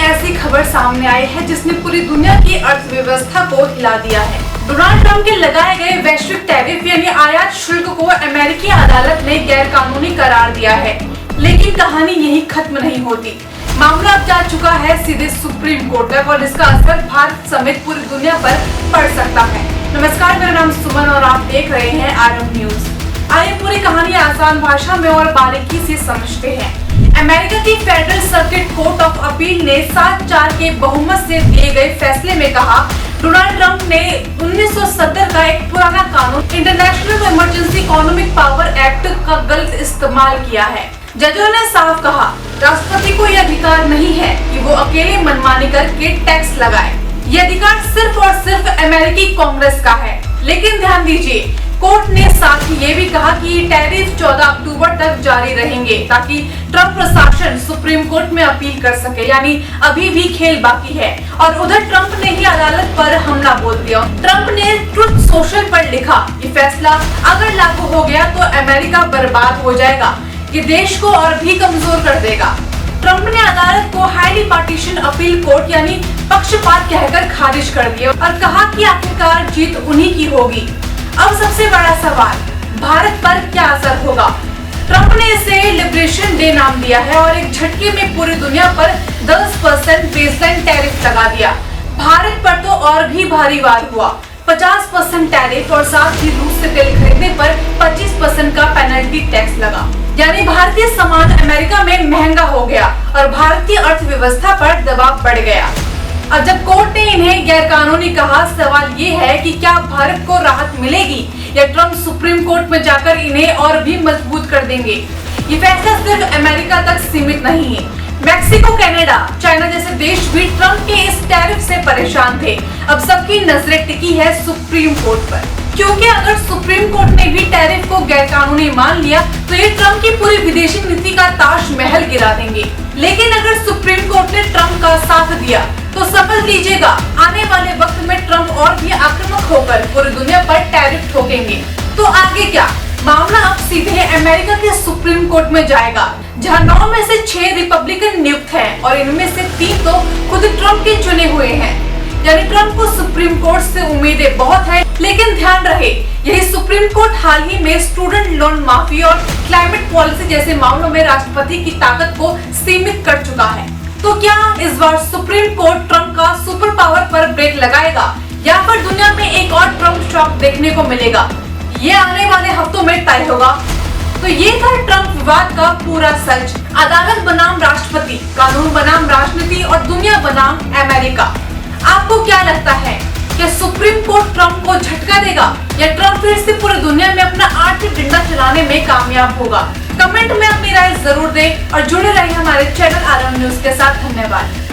ऐसी खबर सामने आई है जिसने पूरी दुनिया की अर्थव्यवस्था को हिला दिया है। डोनाल्ड ट्रंप के लगाए गए वैश्विक टैरिफ यानी आयात शुल्क को अमेरिकी अदालत ने गैर कानूनी करार दिया है, लेकिन कहानी यही खत्म नहीं होती। मामला अब जा चुका है सीधे सुप्रीम कोर्ट तक और इसका असर भारत समेत पूरी दुनिया पर पड़ सकता है। नमस्कार, मेरा नाम सुमन और आप देख रहे हैं आरएम न्यूज। आइए पूरी कहानी आसान भाषा में और बारीकी से समझते हैं। अमेरिका की federal circuit court of appeal ने 7-4 के बहुमत से दिए गए फैसले में कहा, डोनाल्ड ट्रंप ने 1970 का एक पुराना कानून international emergency economic power act का गलत इस्तेमाल किया है। जजों ने साफ कहा, राष्ट्रपति को यह अधिकार नहीं है कि वो अकेले मनमानी करके टैक्स लगाए। यह अधिकार सिर्फ और सिर्फ अमेरिकी कांग्रेस का है। लेकिन ध्यान दीजिए, कोर्ट ने साथ ही ये भी कहा कि टैरिफ 14 अक्टूबर तक जारी रहेंगे ताकि ट्रंप प्रशासन सुप्रीम कोर्ट में अपील कर सके, यानी अभी भी खेल बाकी है। और उधर ट्रंप ने ही अदालत पर हमला बोल दिया। ट्रंप ने ट्रुथ सोशल पर लिखा कि फैसला अगर लागू हो गया तो अमेरिका बर्बाद हो जाएगा, ये देश को और भी कमजोर कर देगा। ट्रंप ने अदालत को हाईली पार्टीशन अपील कोर्ट यानी पक्षपात कहकर खारिज कर दिया और कहा कि आखिरकार जीत उन्हीं की होगी। अब सबसे बड़ा सवाल, भारत पर क्या असर होगा? ट्रंप ने इसे लिबरेशन डे नाम दिया है और एक झटके में पूरी दुनिया पर 10% बेसलाइन टैरिफ लगा दिया। भारत पर तो और भी भारी वार हुआ। 50% टैरिफ और साथ ही रूस से तेल खरीदने पर 25% का पेनल्टी टैक्स लगा, यानी भारतीय सामान अमेरिका में महंगा हो गया और भारतीय अर्थव्यवस्था पर दबाव बढ़ गया। अब जब कोर्ट ने इन्हें गैर कानूनी कहा, सवाल ये है कि क्या भारत को राहत मिलेगी या ट्रंप सुप्रीम कोर्ट में जाकर इन्हें और भी मजबूत कर देंगे। ये फैसला सिर्फ अमेरिका तक सीमित नहीं है। मैक्सिको, कनाडा, चाइना जैसे देश भी ट्रंप के इस टैरिफ से परेशान थे। अब सबकी नजरें टिकी है सुप्रीम कोर्ट पर, क्योंकि अगर सुप्रीम कोर्ट ने भी टैरिफ को गैर कानूनी मान लिया तो ये ट्रंप की पूरी विदेशी नीति का ताजमहल गिरा देंगे। लेकिन अगर सुप्रीम कोर्ट ने ट्रंप का साथ दिया तो समझ लीजिएगा, आने वाले वक्त में ट्रंप और भी आक्रामक होकर पूरी दुनिया पर टैरिफ ठोकेंगे। तो आगे क्या? मामला अब सीधे अमेरिका के सुप्रीम कोर्ट में जाएगा, जहां 9 में से 6 रिपब्लिकन नियुक्त हैं और इनमें से 3 तो खुद ट्रंप के चुने हुए हैं। यानी ट्रंप को सुप्रीम कोर्ट से उम्मीदें बहुत है। लेकिन ध्यान रहे, यही सुप्रीम कोर्ट हाल ही में स्टूडेंट लोन माफी और क्लाइमेट पॉलिसी जैसे मामलों में राष्ट्रपति की ताकत को सीमित कर चुका है। तो क्या इस बार सुप्रीम कोर्ट ट्रंप का सुपर पावर पर ब्रेक लगाएगा या फिर दुनिया में एक और ट्रंप शॉक देखने को मिलेगा? ये आने वाले हफ्तों में तय होगा। तो ये था ट्रंप विवाद का पूरा सच। अदालत बनाम राष्ट्रपति, कानून बनाम राजनीति और दुनिया बनाम अमेरिका। आपको क्या लगता है कि सुप्रीम कोर्ट ट्रंप को झटका देगा या ट्रंप फिर से पूरी दुनिया में अपना आर्थिक डंडा चलाने में कामयाब होगा? कमेंट में अपनी राय जरूर दें और जुड़े रहिए हमारे चैनल आरएम न्यूज के साथ। धन्यवाद।